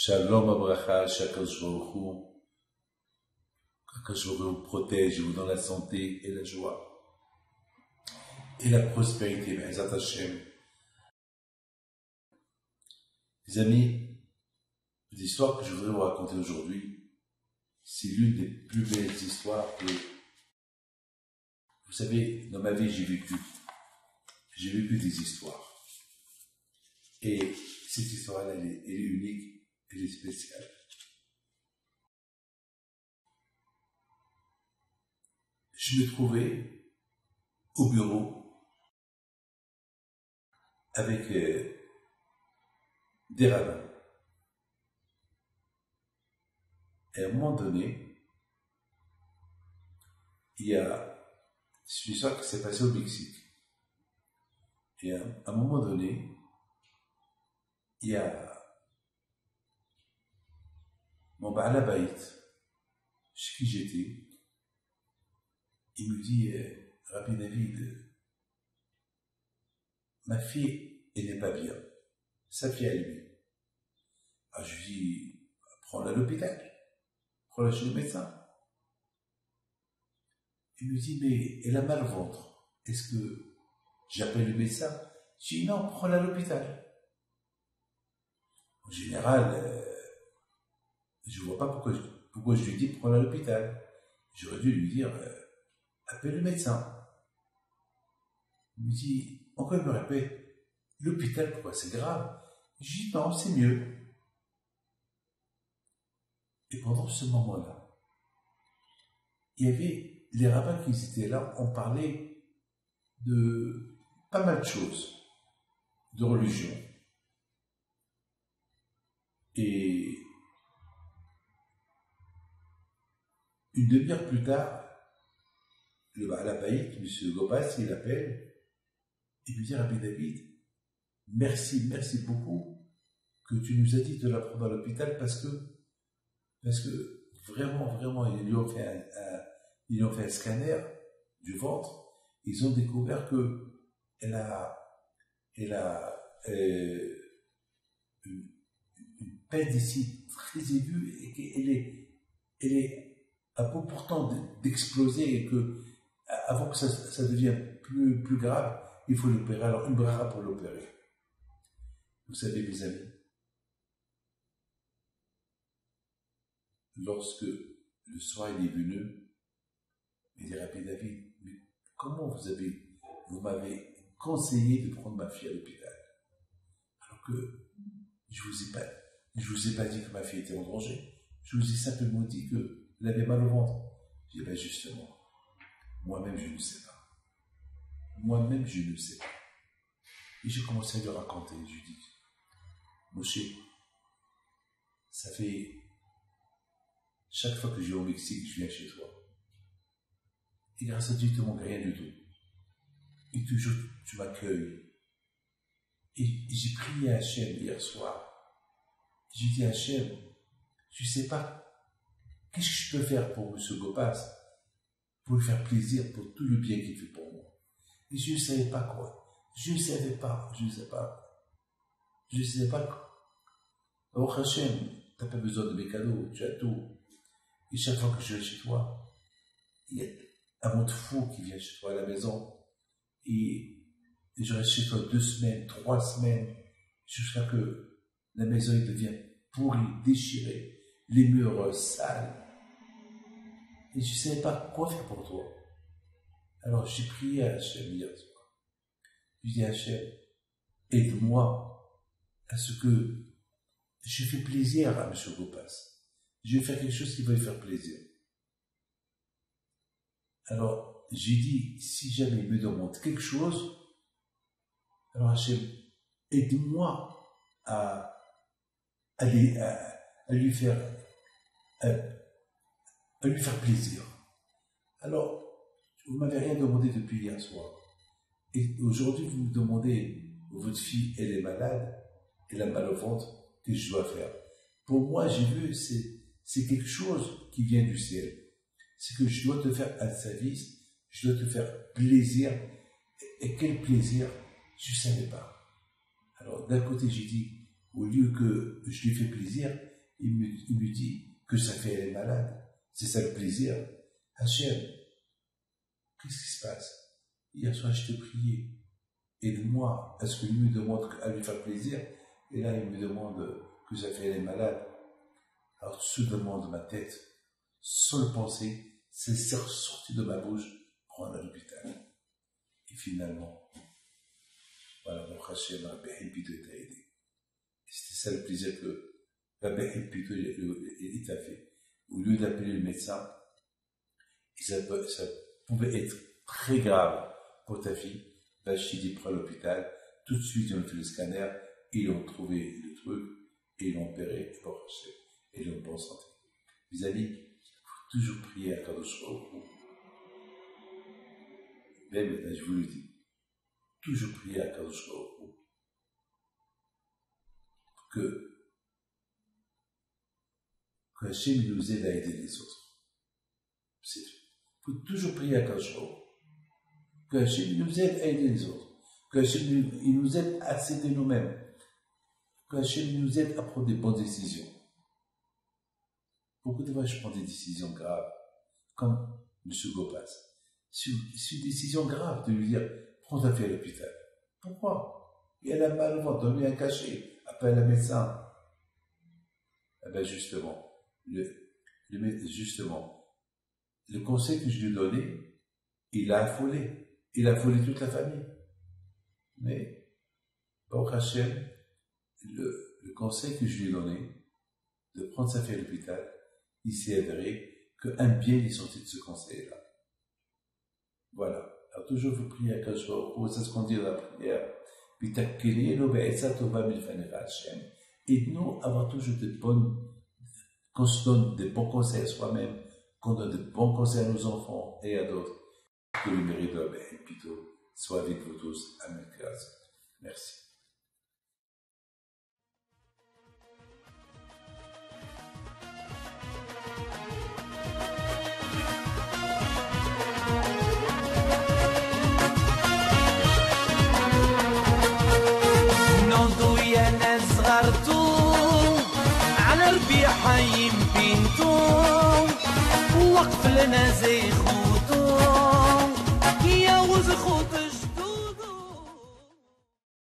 Shalom Abracha, qu'Akadosh Baruch Hu vous protège, vous donne la santé et la joie et la prospérité. Be'ezrat Hashem. Les amis, l'histoire que je voudrais vous raconter aujourd'hui, c'est l'une des plus belles histoires que, vous savez, dans ma vie, j'ai vécu des histoires. Et cette histoire-là, elle est unique, elle est spéciale. Je me trouvais au bureau avec des rabbins. Et à un moment donné, il y a une histoire qui s'est passée au Mexique. Et à un moment donné, il y a mon Baal Habayit, chez qui j'étais, il me dit, Rabbi David, ma fille, elle n'est pas bien. Sa fille, elle est bien. Alors je lui dis, prends-la à l'hôpital, prends-la chez le médecin. Il me dit, mais elle a mal au ventre. Est-ce que j'appelle le médecin? Je dis, non, prends-la à l'hôpital. En général, je ne vois pas pourquoi je lui dis, prends-la à l'hôpital. J'aurais dû lui dire, appelle le médecin. Il me dit, encore il me répète, l'hôpital, pourquoi c'est grave? Je dis, non, c'est mieux. Et pendant ce moment-là, il y avait les rabbins qui étaient là, on parlait de pas mal de choses, de religion. Et une demi-heure plus tard, le Baal Habayit, M. Gopas, il appelle, il me dit, Rabbi David, merci beaucoup que tu nous as dit de la prendre à l'hôpital parce que vraiment, ils lui ont fait un scanner du ventre, ils ont découvert que elle a une peine ici très aiguë et qu'elle est à bout pourtant d'exploser et que avant que ça devienne plus grave, il faut l'opérer. Alors une bracha pour l'opérer. Vous savez, mes amis, lorsque le soir il est venu, il dit Rabbi David, mais comment vous m'avez conseillé de prendre ma fille à l'hôpital, alors que je vous ai pas dit que ma fille était en danger, je vous ai simplement dit qu'elle avait mal au ventre. Je dis, ben justement, moi-même je ne sais pas. Et j'ai commencé à lui raconter, je lui dis, Moshe, ça fait chaque fois que je vais au Mexique, je viens chez toi. Et grâce à Dieu, tu ne manques rien du tout. Et toujours, tu m'accueilles. Et j'ai prié à Hachem hier soir. J'ai dit à Hachem, je ne sais pas, qu'est-ce que je peux faire pour M. Gopas, pour lui faire plaisir, pour tout le bien qu'il fait pour moi. Et je ne savais pas quoi. Je ne sais pas. Alors Hachem, tu n'as pas besoin de mes cadeaux, tu as tout. Et chaque fois que je vais chez toi, il y a un monde fou qui vient chez toi à la maison. Et je reste chez toi 2 semaines, 3 semaines, jusqu'à que la maison devienne pourrie, déchirée, les murs sales. Et je ne savais pas quoi faire pour toi. Alors j'ai prié à Hachem hier soir. Je dis à Hachem, aide-moi à ce que je fais plaisir à M. Gopas. Je vais faire quelque chose qui va lui faire plaisir. Alors, j'ai dit, si jamais il me demande quelque chose, alors Hachem, aide-moi à lui faire plaisir. Alors, vous ne m'avez rien demandé depuis hier soir. Et aujourd'hui, vous me demandez, votre fille, elle est malade, elle a mal au ventre, qu'est-ce que je dois faire? Pour moi, j'ai vu, c'est quelque chose qui vient du ciel. C'est que je dois te faire un service, je dois te faire plaisir. Et quel plaisir, je ne savais pas. Alors, d'un côté, j'ai dit, au lieu que je lui fais plaisir, il me dit que sa fille elle est malade. C'est ça le plaisir. Hachem, qu'est-ce qui se passe? Hier soir, je te priais. Et moi, est-ce que lui me demande à lui faire plaisir? Et là, il me demande que sa fille elle est malade. Alors, soudainement de ma tête, sans le penser, c'est sorti de ma bouche pour aller à l'hôpital. Et finalement, voilà, mon Hachem, Rabbi Hilpito t'a aidé. Et c'était ça le plaisir que Rabbi Hilpito il t'a fait. Au lieu d'appeler le médecin, ça pouvait être très grave pour ta fille. Bachid, il prend l'hôpital, tout de suite, ils ont fait le scanner, ils ont trouvé le truc, et ils l'ont opéré, et ils l'ont en bonne santé. Mes amis, il faut toujours prier à Kadosh Baruch Hu. Même maintenant, je vous le dis, toujours prier à Kadosh Baruch Hu. Que Hachem nous aide à aider les autres. C'est tout. Il faut toujours prier à Kadosh Baruch Hu. Que Hachem nous aide à aider les autres. Que Hachem nous aide à s'aider nous-mêmes. Que Hachem nous aide à prendre des bonnes décisions. Beaucoup de fois, je prends des décisions graves, comme M. Gopas. C'est une décision grave de lui dire, prends ta fille à l'hôpital. Pourquoi? Et elle a mal au ventre, donne-lui un cachet, appelle un médecin. Eh bien, justement, le conseil que je lui ai donné, il l'a affolé. Il a affolé toute la famille. Mais, Baruch Hashem, le conseil que je lui ai donné, de prendre sa fille à l'hôpital, il s'est avéré qu'un bien est sorti de ce conseil-là. Voilà. Alors, toujours vous priez à Kadosh Baruch Hu, c'est ce qu'on dit dans la prière. Aide-nous à avoir toujours qu'on se donne des bons conseils à soi-même, qu'on donne de bons conseils à nos enfants et à d'autres. Que le mérite de Rabbi Hilpito soit avec vous tous. Amen. Merci. على ربيع حيم بنتو وقف لنا زي خو